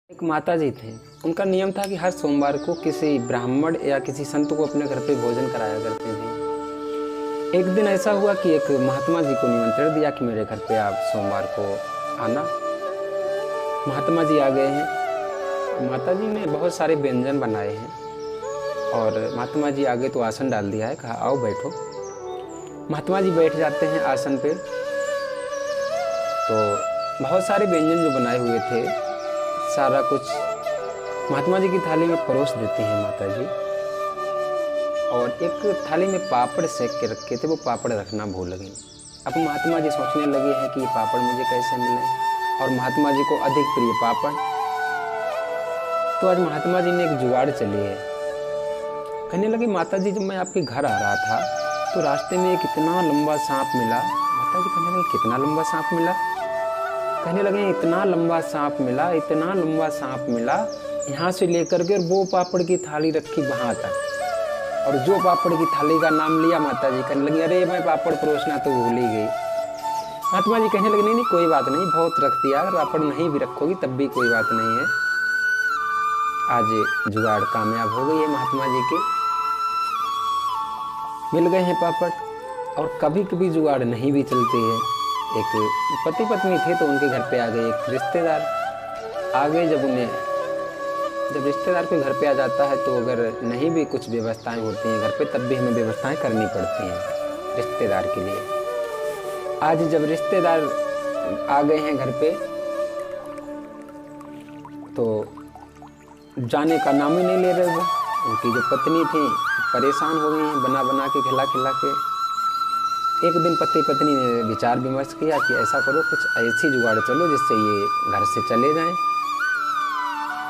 एक माता जी थे। उनका नियम था कि हर सोमवार को किसी ब्राह्मण या किसी संत को अपने घर पे भोजन कराया करते थे। एक दिन ऐसा हुआ कि एक महात्मा जी को निमंत्रण दिया कि मेरे घर पे आप सोमवार को आना। महात्मा जी आ गए हैं। माता जी ने बहुत सारे व्यंजन बनाए हैं और महात्मा जी आगे तो आसन डाल दिया है, कहा आओ बैठो। महात्मा जी बैठ जाते हैं आसन पे। तो बहुत सारे व्यंजन जो बनाए हुए थे, सारा कुछ महात्मा जी की थाली में परोस देती हैं माता जी। और एक थाली में पापड़ सेक के रखे थे, वो पापड़ रखना भूल गई। अब महात्मा जी सोचने लगे हैं कि ये पापड़ मुझे कैसे मिले, और महात्मा जी को अधिक प्रिय पापड़। तो आज महात्मा जी ने एक जुगाड़ चली है। कहने लगे माता जी, जब मैं आपके घर आ रहा था तो रास्ते में एक इतना लंबा सांप मिला। माता जी कहने लगे कितना लंबा सांप मिला? कहने लगे इतना लंबा सांप मिला, इतना लंबा सांप मिला, यहाँ से लेकर के वो पापड़ की थाली रखी वहाँ तक। और जो पापड़ की थाली का नाम लिया माता जी कहने लगी अरे मैं पापड़ परोसना तो भूल ही गई। महात्मा जी कहने लगे नहीं कोई बात नहीं, बहुत रख दिया, अगर पापड़ नहीं भी रखोगी तब भी कोई बात नहीं है। आज जुगाड़ कामयाब हो गई है महात्मा जी की, मिल गए हैं पापड़। और कभी कभी जुगाड़ नहीं भी चलती है। एक पति पत्नी थे तो उनके घर पे आ गए एक रिश्तेदार। आ गए जब रिश्तेदार के घर पे आ जाता है तो अगर नहीं भी कुछ व्यवस्थाएं होती हैं घर पे, तब भी हमें व्यवस्थाएं करनी पड़ती हैं रिश्तेदार के लिए। आज जब रिश्तेदार आ गए हैं घर पे तो जाने का नाम ही नहीं ले रहे वो। उनकी जो पत्नी थी परेशान हो गई हैं बना बना के, खिला खिला के। एक दिन पति पत्नी ने विचार विमर्श किया कि ऐसा करो, कुछ ऐसी जुगाड़ चलो जिससे ये घर से चले जाएं।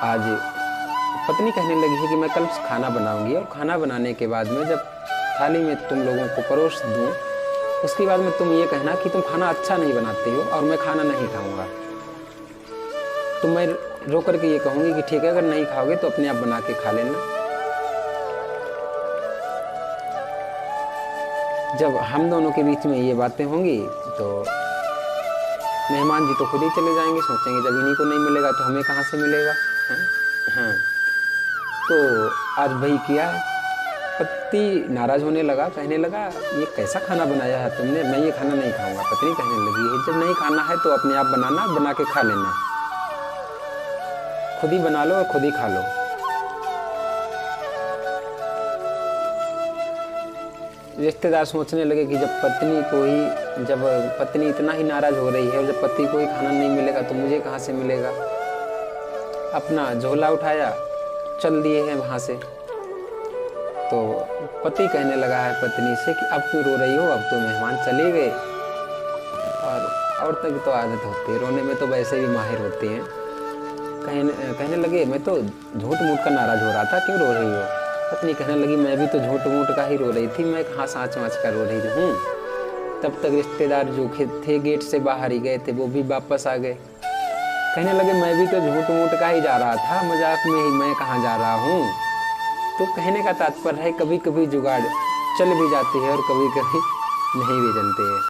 आज पत्नी कहने लगी है कि मैं कल खाना बनाऊंगी और खाना बनाने के बाद में जब थाली में तुम लोगों को परोस दूं, उसके बाद में तुम ये कहना कि तुम खाना अच्छा नहीं बनाते हो और मैं खाना नहीं खाऊंगा। तो मैं रो करके ये कहूँगी कि ठीक है, अगर नहीं खाओगे तो अपने आप बना के खा लेना। जब हम दोनों के बीच में ये बातें होंगी तो मेहमान जी तो खुद ही चले जाएंगे, सोचेंगे जब इन्हीं को नहीं मिलेगा तो हमें कहाँ से मिलेगा। हाँ, तो आज वही किया है। पति नाराज होने लगा, कहने लगा ये कैसा खाना बनाया है तुमने, मैं ये खाना नहीं खाऊंगा। पत्नी कहने लगी है जब नहीं खाना है तो अपने आप बनाना, बना के खा लेना, खुद ही बना लो और खुद ही खा लो। रिश्तेदार सोचने लगे कि जब पत्नी इतना ही नाराज हो रही है और जब पति को ही खाना नहीं मिलेगा तो मुझे कहाँ से मिलेगा। अपना झोला उठाया, चल दिए हैं वहाँ से। तो पति कहने लगा है पत्नी से कि अब क्यों रो रही हो, अब तो मेहमान चले गए। और औरतों की तो आदत होती है, रोने में तो वैसे भी माहिर होती हैं। कहने लगे मैं तो झूठ मूठ का नाराज हो रहा था, क्यों रो रही हो? पत्नी कहने लगी मैं भी तो झूठ मूठ का ही रो रही थी, मैं कहाँ सांच वाँच का रो रही हूँ। तब तक रिश्तेदार जो थे गेट से बाहर ही गए थे, वो भी वापस आ गए। कहने लगे मैं भी तो झूठ मूठ का ही जा रहा था, मजाक में ही, मैं कहाँ जा रहा हूँ। तो कहने का तात्पर्य है कभी कभी जुगाड़ चल भी जाती है और कभी कभी नहीं भी चलती है।